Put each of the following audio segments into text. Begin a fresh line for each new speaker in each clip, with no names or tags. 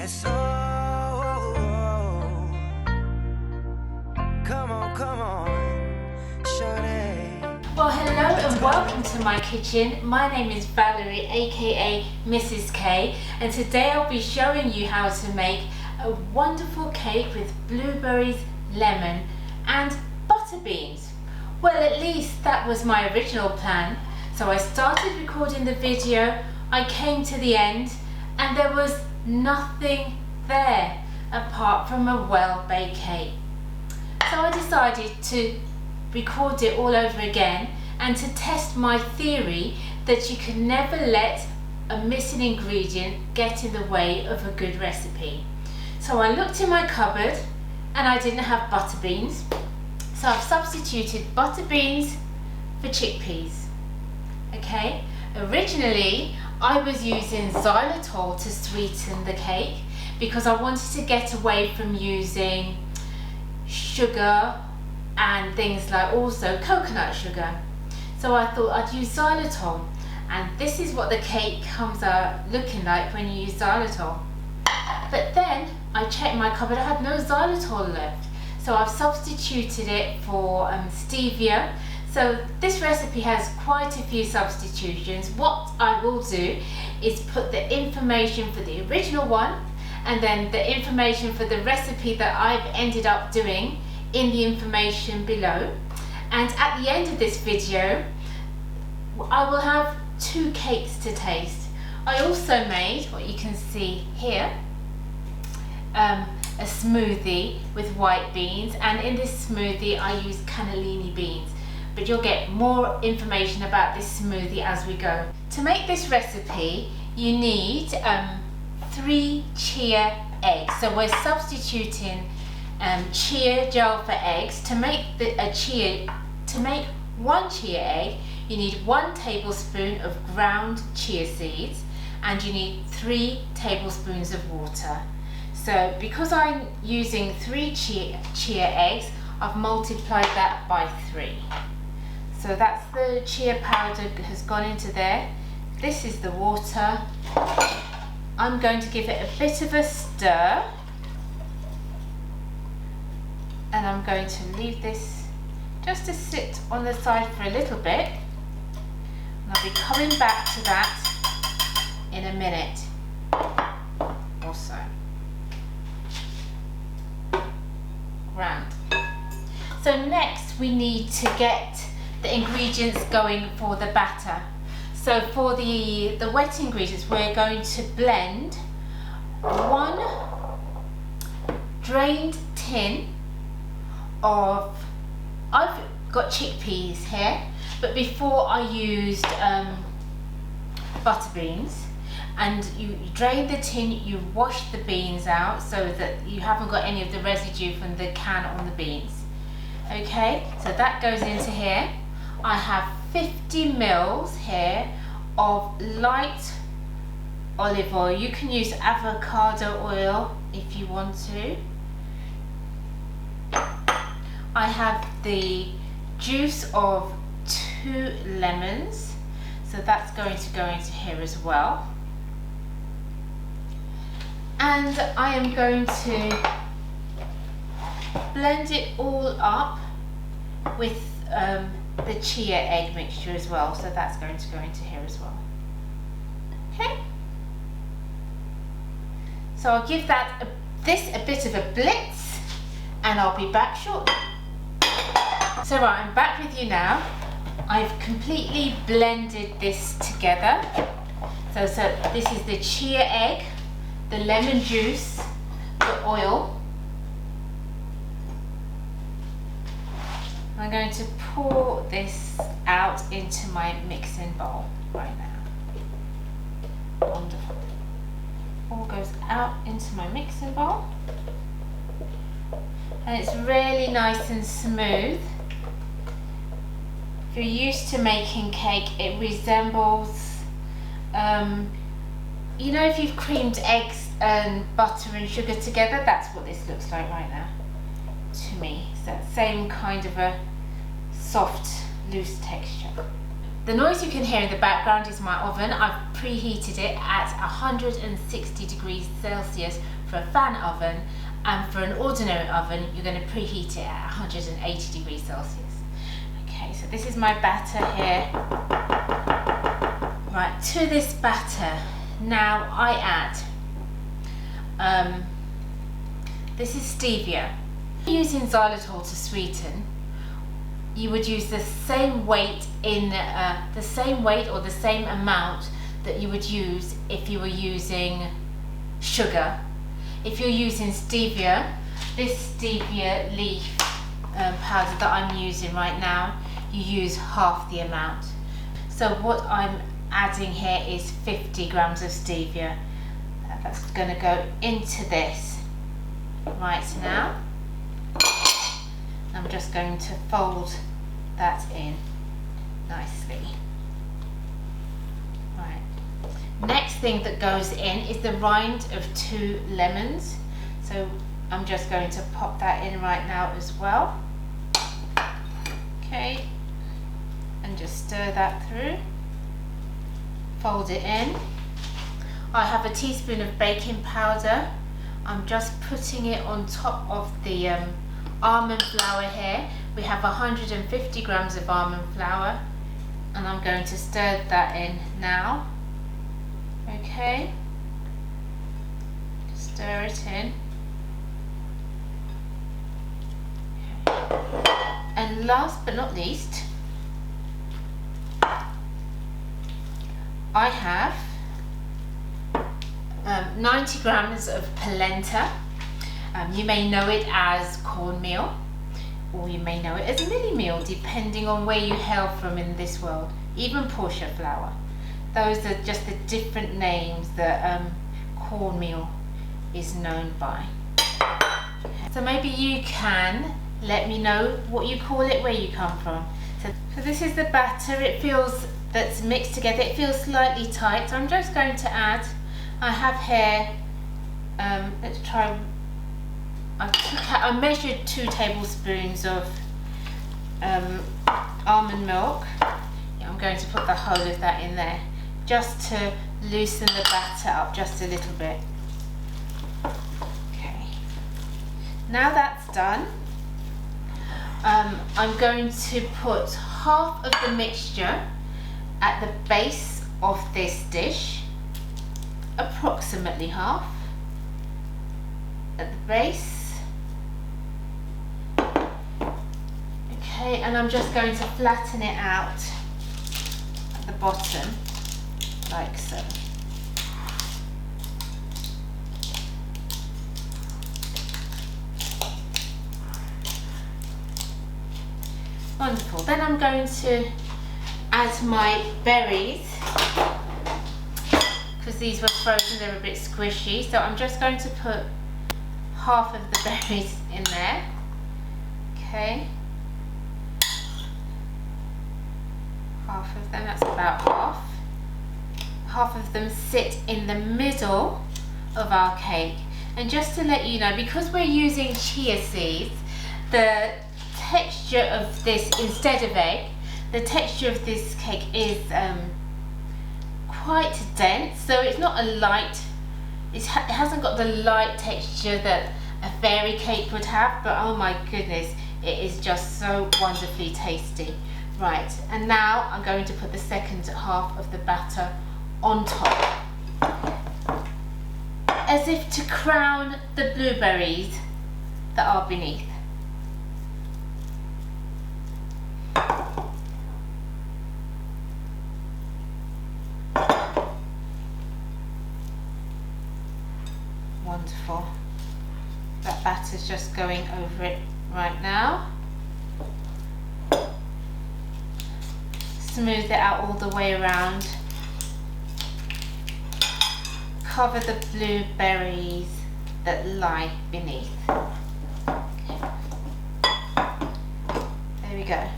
Yes, oh, come on, shorty.
Well, hello and welcome to my kitchen. My name is Valerie, aka Mrs. K, and today I'll be showing you how to make a wonderful cake with blueberries, lemon and butter beans. Well, at least that was my original plan. So I started recording the video, I came to the end and there was nothing there apart from a well-baked cake. So I decided to record it all over again and to test my theory that you can never let a missing ingredient get in the way of a good recipe. So I looked in my cupboard and I didn't have butter beans, so I've substituted butter beans for chickpeas. Okay, originally I was using xylitol to sweeten the cake because I wanted to get away from using sugar and things like also coconut sugar. So I thought I'd use xylitol, and this is what the cake comes out looking like when you use xylitol. But then I checked my cupboard, I had no xylitol left, so I've substituted it for stevia. So this recipe has quite a few substitutions. What I will do is put the information for the original one and then the information for the recipe that I've ended up doing in the information below. And at the end of this video, I will have 2 cakes to taste. I also made, what you can see here, a smoothie with white beans, and in this smoothie I use cannellini beans. But you'll get more information about this smoothie as we go. To make this recipe, you need 3 chia eggs. So we're substituting chia gel for eggs. To make 1 chia egg, you need 1 tablespoon of ground chia seeds, and you need 3 tablespoons of water. So because I'm using 3 chia eggs, I've multiplied that by 3. So that's the chia powder has gone into there. This is the water. I'm going to give it a bit of a stir. And I'm going to leave this just to sit on the side for a little bit. And I'll be coming back to that in a minute or so. Grand. So next we need to get the ingredients going for the batter. So for the wet ingredients, we're going to blend 1 drained tin of, I've got chickpeas here, but before I used butter beans. And you drain the tin, you wash the beans out so that you haven't got any of the residue from the can on the beans. Okay, so that goes into here. I have 50 mils here of light olive oil. You can use avocado oil if you want to. I have the juice of 2 lemons, so that's going to go into here as well. And I am going to blend it all up with the chia egg mixture as well, so that's going to go into here as well. Okay, so I'll give this a bit of a blitz and I'll be back shortly. So right, I'm back with you now. I've completely blended this together. So this is the chia egg, the lemon juice, the oil. I'm going to pour this out into my mixing bowl right now. Wonderful. All goes out into my mixing bowl. And it's really nice and smooth. If you're used to making cake, it resembles, you know, if you've creamed eggs and butter and sugar together, that's what this looks like right now to me. It's that same kind of a soft, loose texture. The noise you can hear in the background is my oven. I've preheated it at 160 degrees Celsius for a fan oven, and for an ordinary oven you're going to preheat it at 180 degrees Celsius. Okay, so this is my batter here. Right, to this batter now I add this is stevia. Using xylitol to sweeten, you would use the same weight or the same amount that you would use if you were using sugar. If you're using stevia, this stevia leaf powder that I'm using right now, you use half the amount. So what I'm adding here is 50 grams of stevia. That's going to go into this right now. I'm just going to fold that in nicely. Right. Next thing that goes in is the rind of 2 lemons. So I'm just going to pop that in right now as well. Okay. And just stir that through. Fold it in. I have a teaspoon of baking powder. I'm just putting it on top of the almond flour here. We have 150 grams of almond flour, and I'm going to stir that in now. Okay, stir it in. And last but not least, I have 90 grams of polenta. You may know it as cornmeal, or you may know it as milli meal, depending on where you hail from in this world. Even Portia flour. Those are just the different names that cornmeal is known by. So maybe you can let me know what you call it, where you come from. So this is the batter. It feels, that's mixed together, it feels slightly tight. So I'm just going to add, I have here, let's try, I measured 2 tablespoons of almond milk. I'm going to put the whole of that in there, just to loosen the batter up just a little bit. Okay, now that's done, I'm going to put half of the mixture at the base of this dish, approximately half at the base. Okay, and I'm just going to flatten it out at the bottom, like so. Wonderful. Then I'm going to add my berries, because these were frozen, they're a bit squishy. So I'm just going to put half of the berries in there. Okay. Half of them, that's about half. Half of them sit in the middle of our cake. And just to let you know, because we're using chia seeds, the texture of this, instead of egg, the texture of this cake is quite dense. So it's not a light, it hasn't got the light texture that a fairy cake would have, but oh my goodness, it is just so wonderfully tasty. Right, and now I'm going to put the second half of the batter on top, as if to crown the blueberries that are beneath. Wonderful. That batter's just going over it right now. Smooth it out all the way around. Cover the blueberries that lie beneath. There we go.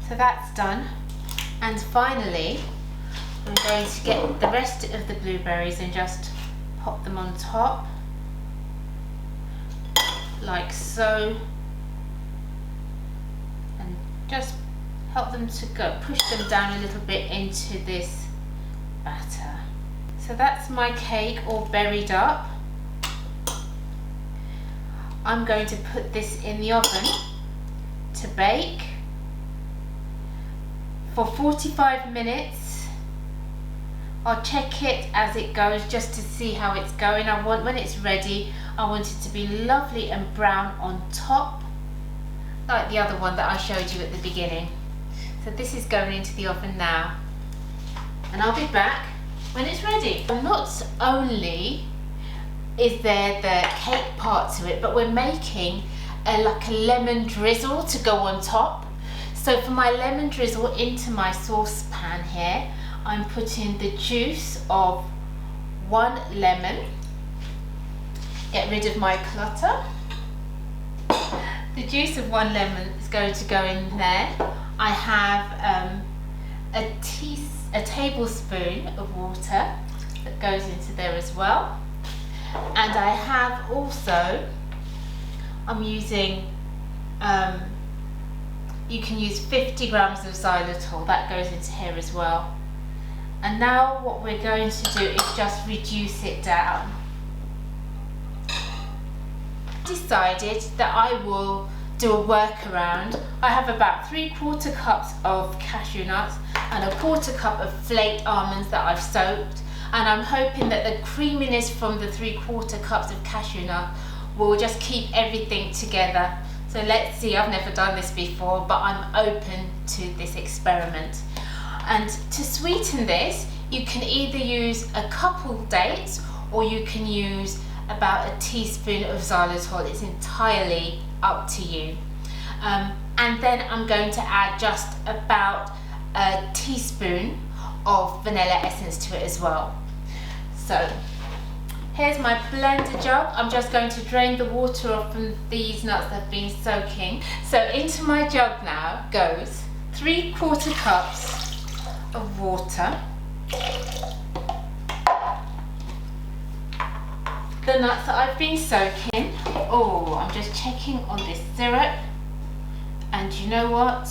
So that's done. And finally, I'm going to get the rest of the blueberries and just pop them on top, like so, and just help them to go, push them down a little bit into this batter. So that's my cake all berried up. I'm going to put this in the oven to bake for 45 minutes. I'll check it as it goes just to see how it's going. When it's ready, I want it to be lovely and brown on top, like the other one that I showed you at the beginning. So this is going into the oven now, and I'll be back when it's ready. Not only is there the cake part to it, but we're making like a lemon drizzle to go on top. So for my lemon drizzle into my saucepan here, I'm putting the juice of 1 lemon. Get rid of my clutter. The juice of 1 lemon is going to go in there. I have a tablespoon of water that goes into there as well. And I have also, I'm using, you can use 50 grams of xylitol, that goes into here as well. And now what we're going to do is just reduce it down. Decided that I will do a workaround. I have about 3/4 cups of cashew nuts and a 1/4 cup of flaked almonds that I've soaked, and I'm hoping that the creaminess from the 3/4 cups of cashew nut will just keep everything together. So let's see, I've never done this before, but I'm open to this experiment. And to sweeten this, you can either use a couple dates or you can use about a teaspoon of xylitol. It's entirely up to you. And then I'm going to add just about a teaspoon of vanilla essence to it as well. So here's my blender jug. I'm just going to drain the water off from these nuts that have been soaking. So into my jug now goes 3/4 cups of water, the nuts that I've been soaking. Oh, I'm just checking on this syrup, and you know what?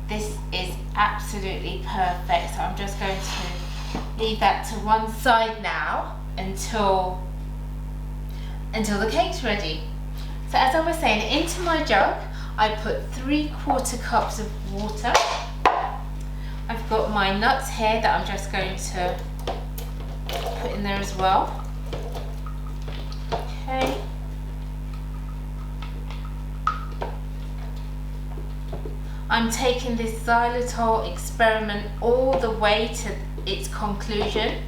This is absolutely perfect. So I'm just going to leave that to one side now until the cake's ready. So as I was saying, into my jug I put 3/4 cups of water. I've got my nuts here that I'm just going to put in there as well. Okay. I'm taking this xylitol experiment all the way to its conclusion.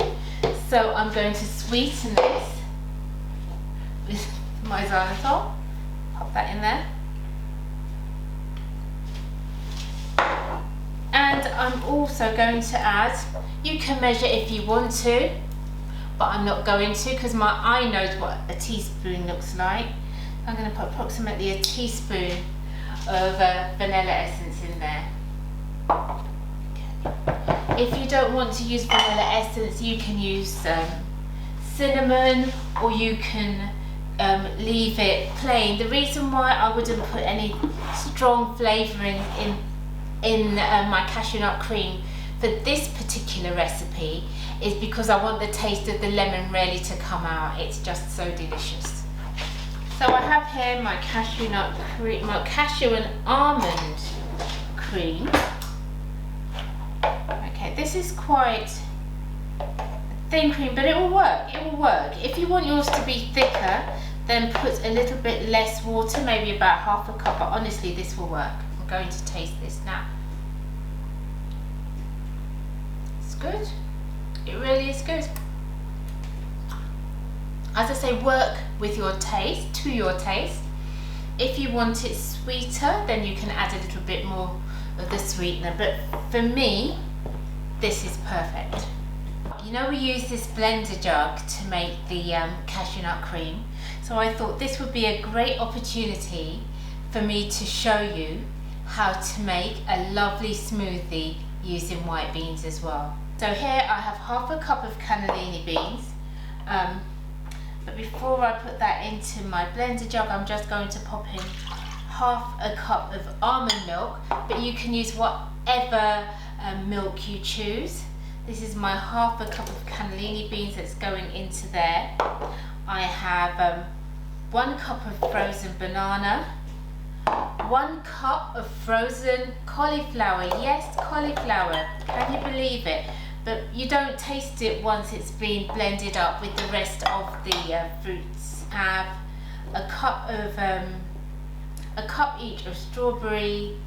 So I'm going to sweeten this with my xylitol. Pop that in there. And I'm also going to add, you can measure if you want to, but I'm not going to because my eye knows what a teaspoon looks like. I'm going to put approximately a teaspoon of vanilla essence in there. Okay. If you don't want to use vanilla essence, you can use cinnamon, or you can leave it plain. The reason why I wouldn't put any strong flavouring in my cashew nut cream for this particular recipe is because I want the taste of the lemon really to come out. It's just so delicious. So I have here my cashew nut cream, my cashew and almond cream. Okay, this is quite a thin cream, but it will work. It will work. If you want yours to be thicker, then put a little bit less water, maybe about 1/2 cup. But honestly, this will work. I'm going to taste this now. It's good. It really is good. As I say, work with your taste, to your taste. If you want it sweeter, then you can add a little bit more of the sweetener. But for me, this is perfect. You know, we use this blender jug to make the cashew nut cream. So I thought this would be a great opportunity for me to show you how to make a lovely smoothie using white beans as well. So here I have 1/2 cup of cannellini beans. But before I put that into my blender jug, I'm just going to pop in half a cup of almond milk, but you can use whatever milk you choose. This is my half a cup of cannellini beans that's going into there. I have 1 cup of frozen banana, 1 cup of frozen cauliflower. Yes, cauliflower, can you believe it? But you don't taste it once it's been blended up with the rest of the fruits. Have a cup each of strawberry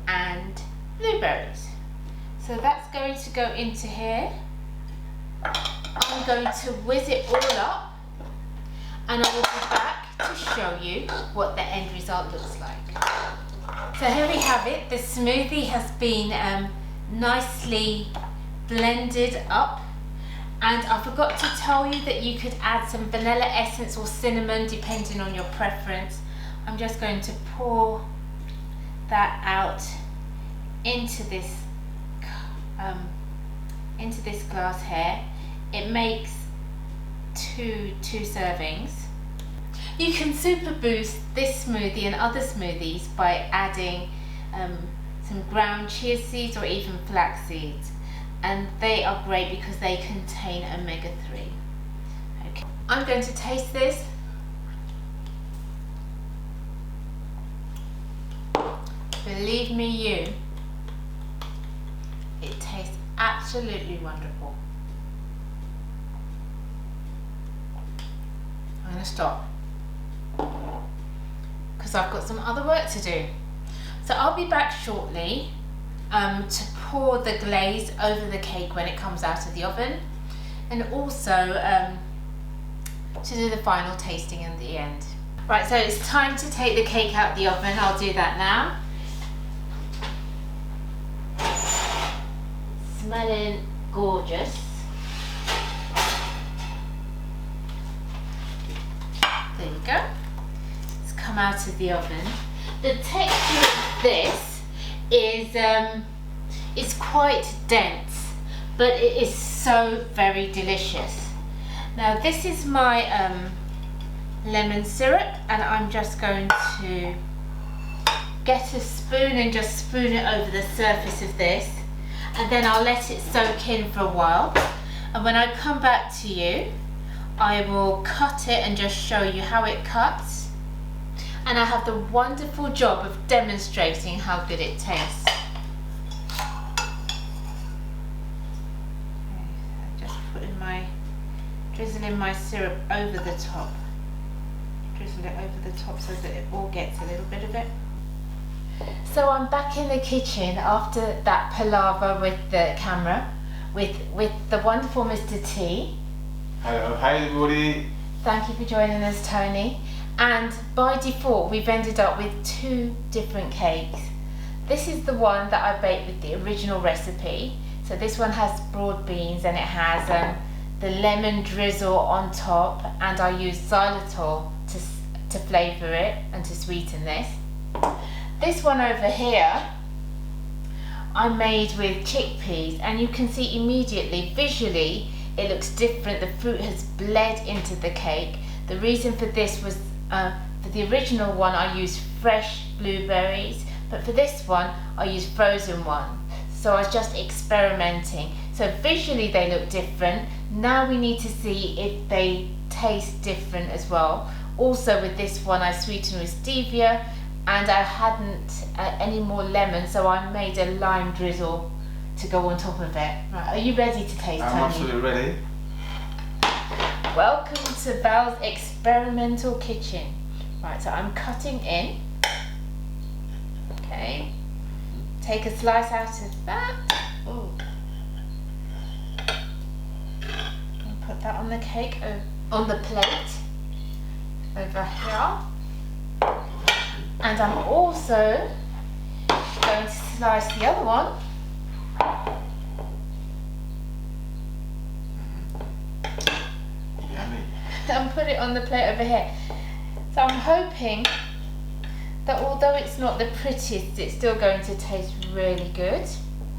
and blueberries. So that's going to go into here. I'm going to whiz it all up, and I will be back to show you what the end result looks like. So here we have it. The smoothie has been nicely blended up, and I forgot to tell you that you could add some vanilla essence or cinnamon depending on your preference. I'm just going to pour that out into this glass here. It makes two servings. You can super boost this smoothie and other smoothies by adding some ground chia seeds or even flax seeds, and they are great because they contain omega-3. Okay, I'm going to taste this. Believe me you, it tastes absolutely wonderful. I'm going to stop because I've got some other work to do. So I'll be back shortly to pour the glaze over the cake when it comes out of the oven, and also to do the final tasting in the end. Right, so it's time to take the cake out of the oven. I'll do that now. Smelling gorgeous. There you go. It's come out of the oven. The texture of this is quite dense, but it is so very delicious. Now this is my lemon syrup, and I'm just going to get a spoon and just spoon it over the surface of this, and then I'll let it soak in for a while, and when I come back to you I will cut it and just show you how it cuts, and I have the wonderful job of demonstrating how good it tastes. Just drizzling my syrup over the top. Drizzle it over the top so that it all gets a little bit of it. So I'm back in the kitchen after that palaver with the camera, with the wonderful Mr. T.
Hello, hi everybody.
Thank you for joining us, Tony. And by default, we've ended up with 2 different cakes. This is the one that I baked with the original recipe. So this one has broad beans, and it has the lemon drizzle on top, and I used xylitol to flavour it and to sweeten this. This one over here I made with chickpeas, and you can see immediately, visually, it looks different. The fruit has bled into the cake. The reason for this was, for the original one I used fresh blueberries, but for this one I used frozen one. So I was just experimenting. So visually they look different. Now we need to see if they taste different as well. Also with this one I sweetened with stevia, and I hadn't any more lemon, so I made a lime drizzle to go on top of it. Right, are you ready to taste, Tony?
I'm absolutely ready.
Welcome to Val's experimental kitchen. Right, so I'm cutting in. Okay. Take a slice out of that. Ooh. And put that on the cake, on the plate over here. And I'm also going to slice the other one.
Yummy.
And put it on the plate over here. So I'm hoping that although it's not the prettiest, it's still going to taste really good.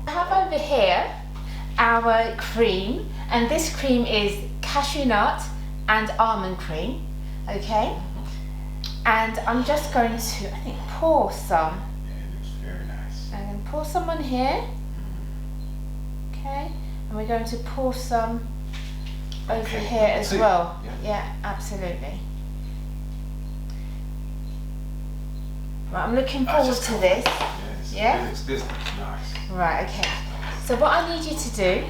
I have over here our cream, and this cream is cashew nut and almond cream, okay? And I'm just going to, I think, pour some.
Yeah, it looks very nice.
And then pour some on here. Okay. And we're going to pour some over here as well. Yeah, absolutely. Right, I'm looking forward to this. Yeah?
This looks nice.
Right, okay. So what I need you to do,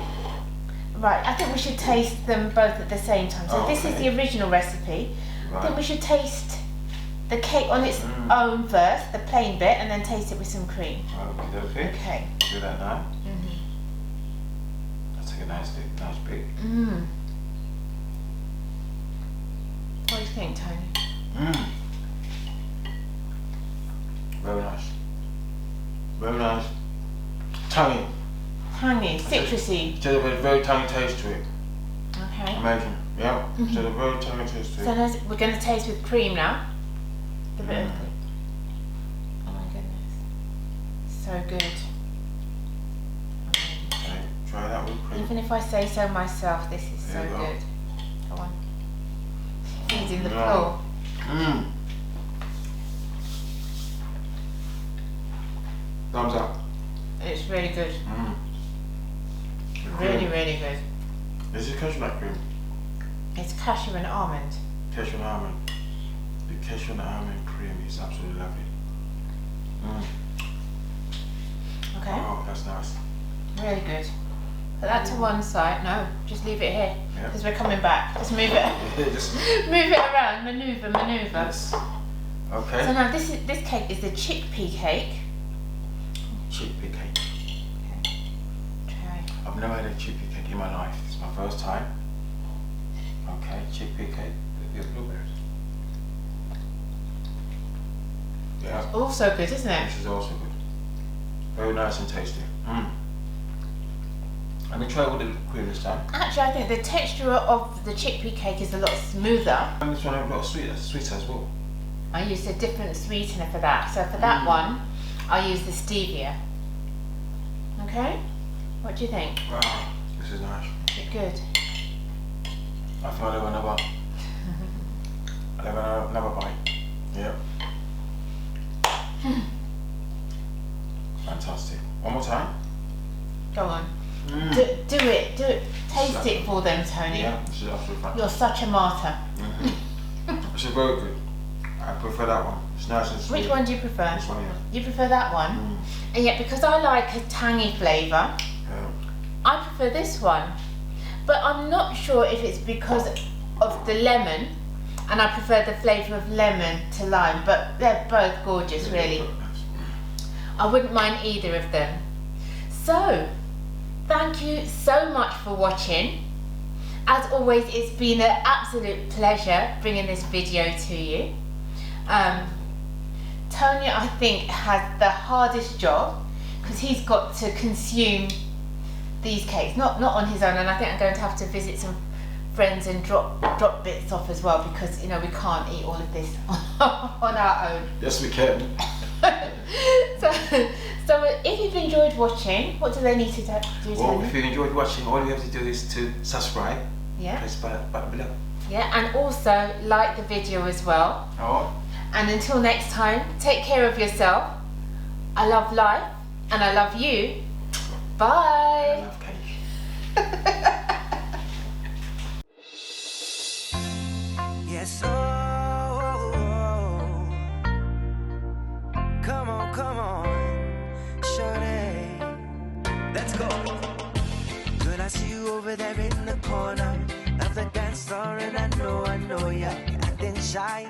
right, I think we should taste them both at the same time. So this is the original recipe. I think we should taste the cake on its own first, the plain bit, and then taste it with some cream.
Okay.
Okay.
Do that now. That's like a nice bit.
What do you think, Tony?
Very nice. Very nice. Tangy.
Tangy, citrusy.
Just a very tangy taste to it.
Okay.
Amazing. Yeah. Just a very tangy taste to it.
So now we're going to taste with cream now. The bit of it. Oh my goodness. So good.
Okay. Try that with cream.
Even if I say so myself, this is so good. Go on. Feeding the floor.
Thumbs up.
It's really good. Really, really good.
Is it cashew nut cream?
It's cashew and almond.
Cashew and almond. The cashew and almond cream is absolutely lovely.
Okay.
Oh, that's nice.
Really good. Put that to one side. No, just leave it here because we're coming back. Just move it.
Just
move it around. Maneuver.
yes. Okay.
So now this cake is the chickpea cake.
Chickpea cake.
Okay.
I've never had a chickpea cake in my life. It's my first time. Okay, chickpea cake with blueberries. Yeah.
Also good, isn't it?
This is also good. Very nice and tasty. Let me try with the cream this time.
Actually, I think the texture of the chickpea cake is a lot smoother.
And this one has a lot of sweet as well.
I used a different sweetener for that. So for that one, I used the stevia. Okay? What do you think?
Wow, this is nice.
Is it good?
I feel like another bite. Yep. Fantastic. One more time.
Go on. Do it. Taste it for them, Tony.
Yeah, this is absolutely fantastic.
You're such a martyr.
This is very good. I prefer that one. It's nice and sweet.
Which one do you prefer?
This one, yeah.
You prefer that one? And yet, because I like a tangy flavour, I prefer this one. But I'm not sure if it's because of the lemon, and I prefer the flavour of lemon to lime, but they're both gorgeous, really. I wouldn't mind either of them. So, thank you so much for watching. As always, it's been an absolute pleasure bringing this video to you. Tony, I think, has the hardest job because he's got to consume these cakes, not on his own, and I think I'm going to have to visit some friends and drop bits off as well because we can't eat all of this on our own.
Yes, we can.
So if you've enjoyed watching, what do they need to do?
Well, if you enjoyed watching, all you have to do is to subscribe.
Yeah.
Press button below.
Yeah, and also like the video as well.
Oh.
And until next time, take care of yourself. I love life and I love you. Bye.
I love cake.
Yes, come on, shorty, let's go. Girl, I see you over there in the corner of the dance floor, and I know you're acting shy.